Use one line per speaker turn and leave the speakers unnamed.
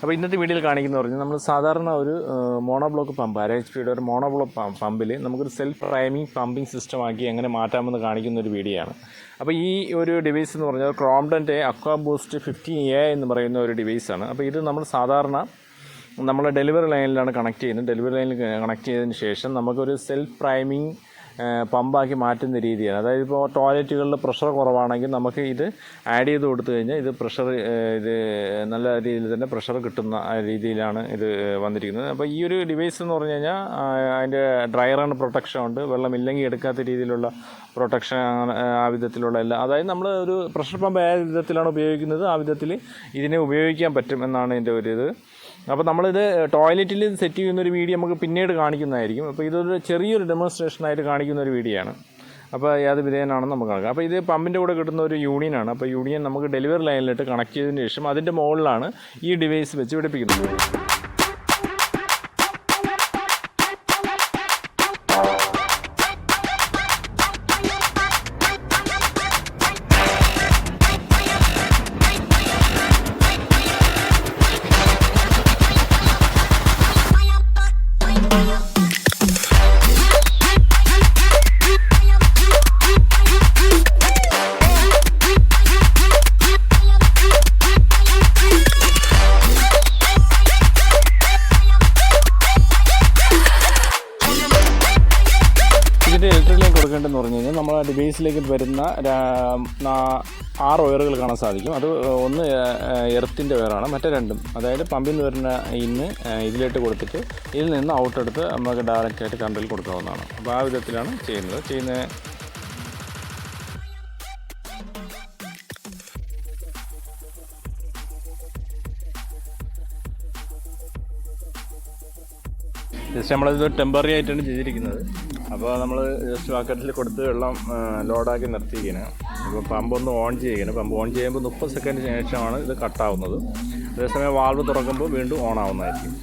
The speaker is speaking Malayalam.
അപ്പോൾ ഇന്നത്തെ വീഡിയോയിൽ കാണിക്കുന്നത് പറഞ്ഞാൽ നമ്മൾ സാധാരണ ഒരു മോണോബ്ലോക്ക് പമ്പ് RHPയുടെ ഒരു മോണോബ്ലോക്ക് പമ്പിൽ നമുക്കൊരു സെൽഫ് പ്രൈമിംഗ് പമ്പിംഗ് സിസ്റ്റം ആക്കി എങ്ങനെ മാറ്റാമെന്ന് കാണിക്കുന്ന ഒരു വീഡിയോ ആണ്. അപ്പോൾ ഈ ഒരു ഡിവൈസ് എന്ന് പറഞ്ഞാൽ ക്രോംപ്ടൻ്റെ അക്വാ ബൂസ്റ്റ് 15A എന്ന് പറയുന്ന ഒരു ഡിവൈസാണ്. അപ്പോൾ ഇത് നമ്മൾ സാധാരണ നമ്മൾ ഡെലിവറി ലൈനിലാണ് കണക്ട് ചെയ്യുന്നത്. ഡെലിവറി ലൈനിൽ കണക്ട് ചെയ്തതിന് ശേഷം നമുക്കൊരു സെൽഫ് പ്രൈമിംഗ് പമ്പാക്കി മാറ്റുന്ന രീതിയാണ്. അതായത് ഇപ്പോൾ ടോയ്ലറ്റുകളിൽ പ്രഷർ കുറവാണെങ്കിൽ നമുക്ക് ഇത് ആഡ് ചെയ്ത് കൊടുത്തു കഴിഞ്ഞാൽ ഇത് പ്രഷർ ഇത് നല്ല രീതിയിൽ തന്നെ പ്രഷർ കിട്ടുന്ന രീതിയിലാണ് ഇത് വന്നിരിക്കുന്നത്. അപ്പോൾ ഈ ഒരു ഡിവൈസ് എന്ന് പറഞ്ഞു കഴിഞ്ഞാൽ അതിൻ്റെ ഡ്രൈ റൺ പ്രൊട്ടക്ഷൻ ഉണ്ട്, വെള്ളമില്ലെങ്കിൽ എടുക്കാത്ത രീതിയിലുള്ള പ്രൊട്ടക്ഷൻ ആ വിധത്തിലുള്ള എല്ലാം. അതായത് നമ്മൾ ഒരു പ്രഷർ പമ്പ് ഏത് വിധത്തിലാണ് ഉപയോഗിക്കുന്നത് ആ വിധത്തിൽ ഇതിനെ ഉപയോഗിക്കാൻ പറ്റും എന്നാണ് ഇതിൻ്റെ ഒരു ഇത്. അപ്പോൾ നമ്മളിത് ടോയ്ലറ്റിൽ സെറ്റ് ചെയ്യുന്നൊരു വീഡിയോ നമുക്ക് പിന്നീട് കാണിക്കുന്നതായിരിക്കും. അപ്പോൾ ഇതൊരു ചെറിയൊരു ഡെമോൺസ്ട്രേഷനായിട്ട് കാണിക്കുന്ന ഒരു വീഡിയോ ആണ്. അപ്പോൾ ഏത് വിധേയനാണെന്ന് നമുക്ക് കാണാം. അപ്പോൾ ഇത് പമ്പിൻ്റെ കൂടെ കിട്ടുന്ന ഒരു യൂണിയനാണ്. അപ്പോൾ യൂണിയൻ നമുക്ക് ഡെലിവറി ലൈനിലിട്ട് കണക്ട് ചെയ്തതിന് ശേഷം അതിൻ്റെ മുകളിലാണ് ഈ ഡിവൈസ് വെച്ച് പിടിപ്പിക്കുന്നത്. ഇലക്ട്രിക് ലൈൻ കൊടുക്കേണ്ടതെന്ന് പറഞ്ഞു കഴിഞ്ഞാൽ നമ്മൾ ആ ഡിവൈസിലേക്ക് വരുന്ന 6 വയറുകൾ കാണാൻ സാധിക്കും. അത് ഒന്ന് എർത്തിൻ്റെ വയറാണ്, മറ്റേ രണ്ടും അതായത് പമ്പിൽ നിന്ന് വരുന്ന ഇതിലേക്ക് കൊടുത്തിട്ട് ഇതിൽ നിന്ന് ഔട്ടെടുത്ത് നമുക്ക് ഡയറക്റ്റായിട്ട് കറണ്ടിൽ കൊടുക്കാവുന്നതാണ്. അപ്പോൾ ആ വിധത്തിലാണ് ചെയ്യുന്നത്. ജസ്റ്റ് നമ്മളിത് ടെമ്പററി ആയിട്ടാണ് ചെയ്തിരിക്കുന്നത്. അപ്പോൾ നമ്മൾ ജസ്റ്റ് ബക്കറ്റിൽ കൊടുത്ത് വെള്ളം ലോഡാക്കി നിർത്തിയിരിക്കുകയാണ്. ഇപ്പോൾ പമ്പൊന്ന് ഓൺ ചെയ്യുകയാണ്. പമ്പ് ഓൺ ചെയ്യുമ്പോൾ 30 സെക്കൻഡ് ശേഷമാണ് ഇത് കട്ടാവുന്നത്. അതേസമയം വാൾവ് തുറക്കുമ്പോൾ വീണ്ടും ഓൺ ആവുന്നതായിരിക്കും.